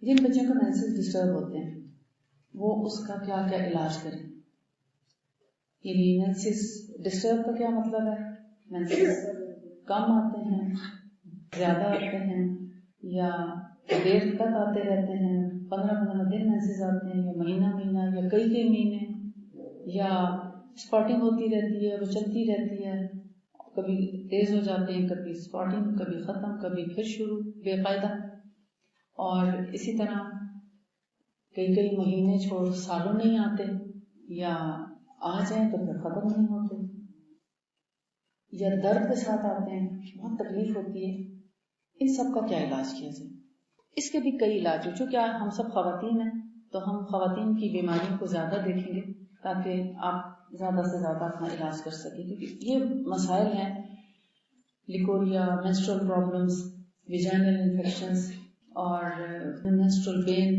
جن بچوں کا مینسز ڈسٹرب ہوتے ہیں وہ اس کا کیا کیا علاج کریں. یعنی مینسز ڈسٹرب کا کیا مطلب ہے؟ مینسز کم آتے ہیں، زیادہ آتے ہیں، یا دیر تک آتے رہتے ہیں، 15 دن مینسز آتے ہیں، یا مہینہ یا کئی مہینے، یا اسپاٹنگ ہوتی رہتی ہے، وہ چلتی رہتی ہے، کبھی تیز ہو جاتے ہیں، کبھی اسپاٹنگ، کبھی ختم، کبھی پھر شروع بے قاعدہ، اور اسی طرح کئی مہینے چھوڑ سالوں نہیں آتے، یا آ جائیں تو پھر ختم نہیں ہوتے، یا درد کے ساتھ آتے ہیں، بہت تکلیف ہوتی ہے. ان سب کا کیا علاج کیا جائے؟ اس کے بھی کئی علاج ہیں. چونکہ ہم سب خواتین ہیں تو ہم خواتین کی بیماریوں کو زیادہ دیکھیں گے تاکہ آپ زیادہ سے زیادہ اپنا علاج کر سکیں، کیونکہ یہ مسائل ہیں leucorrhoea, menstrual problems, vaginal infections, اور مینسٹرول پین،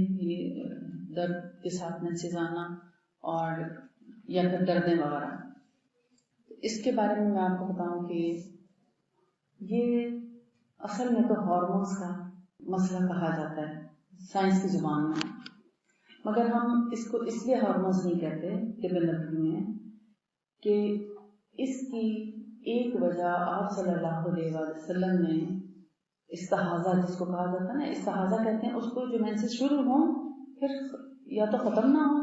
درد کے ساتھ مینسز آنا، اور یا پھر دردیں وغیرہ. اس کے بارے میں آپ کو بتاؤں کہ یہ اصل میں تو ہارمونز کا مسئلہ کہا جاتا ہے سائنس کی زبان میں، مگر ہم اس کو اس لیے ہارمونز نہیں کہتے طب نبوی میں کہ اس کی ایک وجہ آپ صلی اللہ علیہ وسلم نے استحاضہ، جس کو کہا جاتا ہے نا، استحاضہ کہتے ہیں اس کو، جو مینسز شروع ہوں پھر یا تو ختم نہ ہو،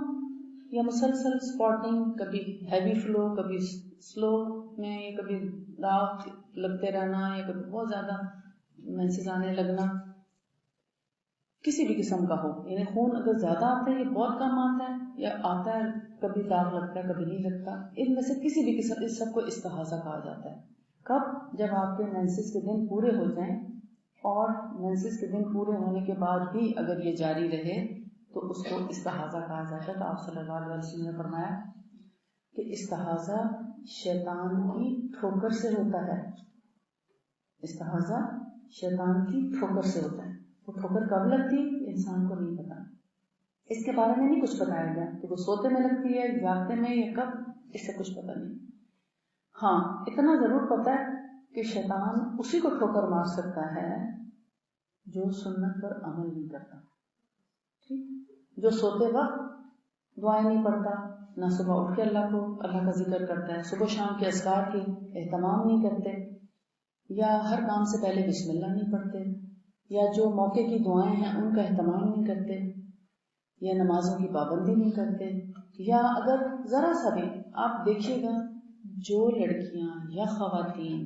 یا مسلسل اسپاٹنگ، کبھی ہیوی فلو، کبھی سلو میں، کبھی داغ لگتے رہنا، یا کبھی بہت زیادہ مینسز آنے لگنا، کسی بھی قسم کا ہو. یعنی خون اگر زیادہ آتا ہے، یہ بہت کم آتا ہے، یا آتا ہے کبھی داغ لگتا ہے کبھی نہیں لگتا، ان میں سے کسی بھی قسم، اس سب کو استحاضہ کہا جاتا ہے. کب؟ جب آپ کے مینسز کے دن پورے ہو جائیں، اور مینسز کے دن پورے ہونے کے بعد بھی اگر یہ جاری رہے تو اس کو استحاضہ کہا جاتا ہے. تو آپ صلی اللہ علیہ وسلم نے فرمایا کہ استحاضہ شیطان کی ٹھوکر سے ہوتا ہے. استحاضہ شیطان کی ٹھوکر سے ہوتا ہے. وہ ٹھوکر کب لگتی ہے انسان کو نہیں پتا، اس کے بارے میں نہیں کچھ بتایا گیا کہ وہ سوتے میں لگتی ہے، جاگتے میں، یا کب، اس سے کچھ پتا نہیں. ہاں اتنا ضرور پتا ہے کہ شیطان اسی کو ٹھوکر مار سکتا ہے جو سنت پر عمل نہیں کرتا، ٹھیک، جو سوتے وقت دعائیں نہیں پڑھتا، نہ صبح اٹھ کے اللہ کا ذکر کرتا ہے، صبح شام کے اذکار کی اہتمام نہیں کرتے، یا ہر کام سے پہلے بسم اللہ نہیں پڑھتے، یا جو موقع کی دعائیں ہیں ان کا اہتمام نہیں کرتے، یا نمازوں کی پابندی نہیں کرتے. یا اگر ذرا سا بھی آپ دیکھیے گا، جو لڑکیاں یا خواتین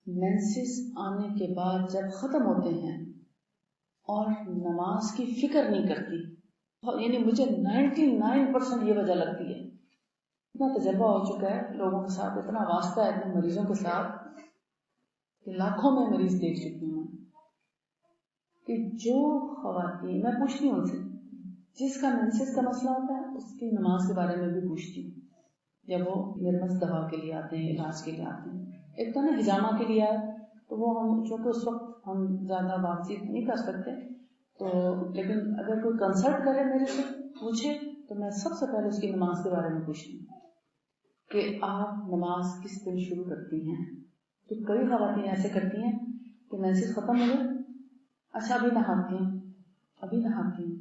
مینسز آنے کے بعد جب ختم ہوتے ہیں اور نماز کی فکر نہیں کرتی، یعنی مجھے 99% یہ وجہ لگتی ہے، اتنا تجربہ ہو چکا ہے لوگوں کے ساتھ، اتنا واسطہ ہے اتنے مریضوں کے ساتھ کہ لاکھوں میں مریض دیکھ چکی ہوں کہ جو خواتین، میں پوچھتی ہوں ان سے، جس کا مینسز کا مسئلہ ہوتا ہے اس کی نماز کے بارے میں بھی پوچھتی ہوں، جب وہ میرے پاس دوا کے لیے آتے ہیں، علاج کے لیے آتے ہیں. ایک تو نا ہجامہ کے لیے آئے تو وہ ہم چونکہ اس وقت ہم زیادہ بات چیت نہیں کر سکتے، تو لیکن اگر کوئی کنسلٹ کرے میرے سے پوچھے تو میں سب سے پہلے اس کی نماز کے بارے میں پوچھتی ہوں کہ آپ نماز کس دن شروع کرتی ہیں. تو کئی خواتین ایسے کرتی ہیں کہ مینسز ختم ہو گئے، اچھا ابھی نہاتی ہوں،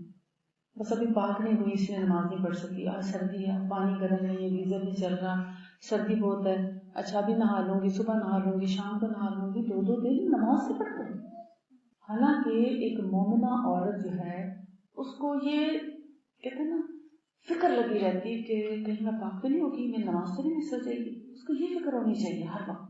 بس ابھی پاک نہیں ہوئی اس لیے نماز نہیں پڑھ سکی، آج سردی ہے، پانی گرم نہیں ہے، گیزر نہیں چل رہا، سردی بہت ہے، اچھا ابھی نہا لوں گی، صبح نہا لوں گی، شام کو نہا لوں گی. 2 دن نماز سے پڑھتے ہیں. حالانکہ ایک مومنہ عورت جو ہے اس کو یہ کہتے ہیں نا فکر لگی رہتی کہ کہیں میں پاک تو نہیں ہوگی، میں نماز تو نہیں مس ہو جائے گی. اس کو یہ فکر ہونی چاہیے ہر وقت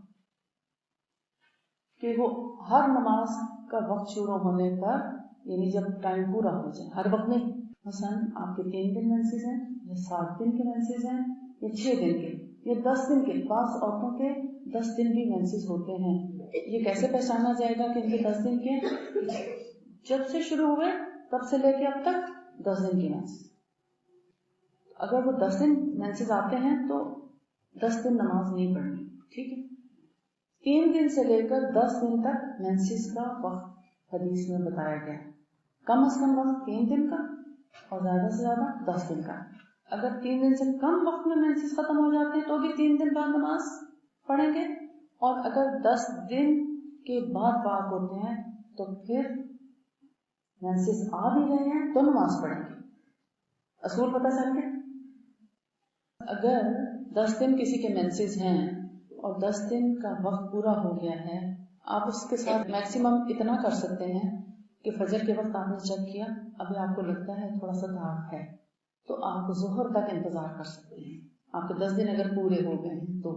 کہ وہ ہر نماز کا وقت شروع ہونے پر، یعنی جب ٹائم پورا ہو جائے، ہر وقت نہیں. مثلا آپ کے 3 دن مینسز ہیں، یا 7 دن کے مینسز ہیں، یا 6 دن کے، یا 10 دن کے. بعض عورتوں کے 10 دن بھی مینسز ہوتے ہیں. یہ کیسے پہچانا جائے گا کہ ان کے 10 دن کے؟ جب سے شروع ہوئے تب سے لے کے اب تک 10 دن کی مینسز. اگر وہ 10 دن مینسز آتے ہیں تو 10 دن نماز نہیں پڑھنی، ٹھیک ہے. 3 دن سے لے کر 10 دن تک مینسز کا وقت حدیث میں بتایا گیا. کم از کم وقت 3 دن کا، اور زیادہ سے زیادہ 10 دن کا. اگر 3 دن سے کم وقت میں مینسز ختم ہو جاتے ہیں تو بھی 3 دن بعد نماز پڑھیں گے، اور اگر 10 دن کے بعد پاک ہوتے ہیں تو پھر مینسز آ بھی رہے ہیں تو نماز پڑھیں گے. اصول پتہ چل گیا. اگر 10 دن کسی کے مینسز ہیں اور 10 دن کا وقت پورا ہو گیا ہے، آپ اس کے ساتھ میکسیمم اتنا کر سکتے ہیں کہ فجر کے وقت آپ نے چیک کیا، ابھی آپ کو لگتا ہے تھوڑا سا داغ ہے، تو آپ ظہر تک انتظار کر سکتے ہیں. آپ کے 10 دن اگر پورے ہو گئے ہیں تو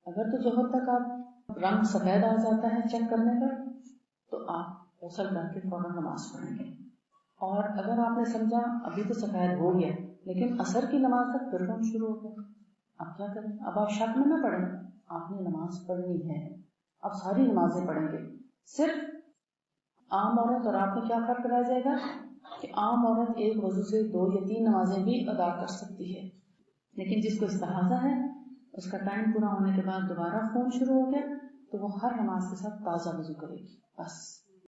اگر تو ظہر تک آپ رنگ سفید آ جاتا ہے چیک کرنے پر، تو آپ غسل کر کے فوراً نماز پڑھیں گے. اور اگر آپ نے سمجھا ابھی تو سفید ہو گیا لیکن عصر کی نماز تک پھر رنگ شروع ہو گیا، اب کیا کریں؟ اب آپ شک میں نہ پڑیں، آپ نے نماز پڑھنی ہے. اب ساری نمازیں پڑھیں گے. صرف عام عورت اور آپ میں کیا فرق رہ جائے گا کہ عام عورت ایک وضو سے 2 یا 3 نمازیں بھی ادا کر سکتی ہے، لیکن جس کو استحاضہ ہے اس کا ٹائم پورا ہونے کے بعد دوبارہ خون شروع ہو گیا تو وہ ہر نماز کے ساتھ تازہ وضو کرے گی. بس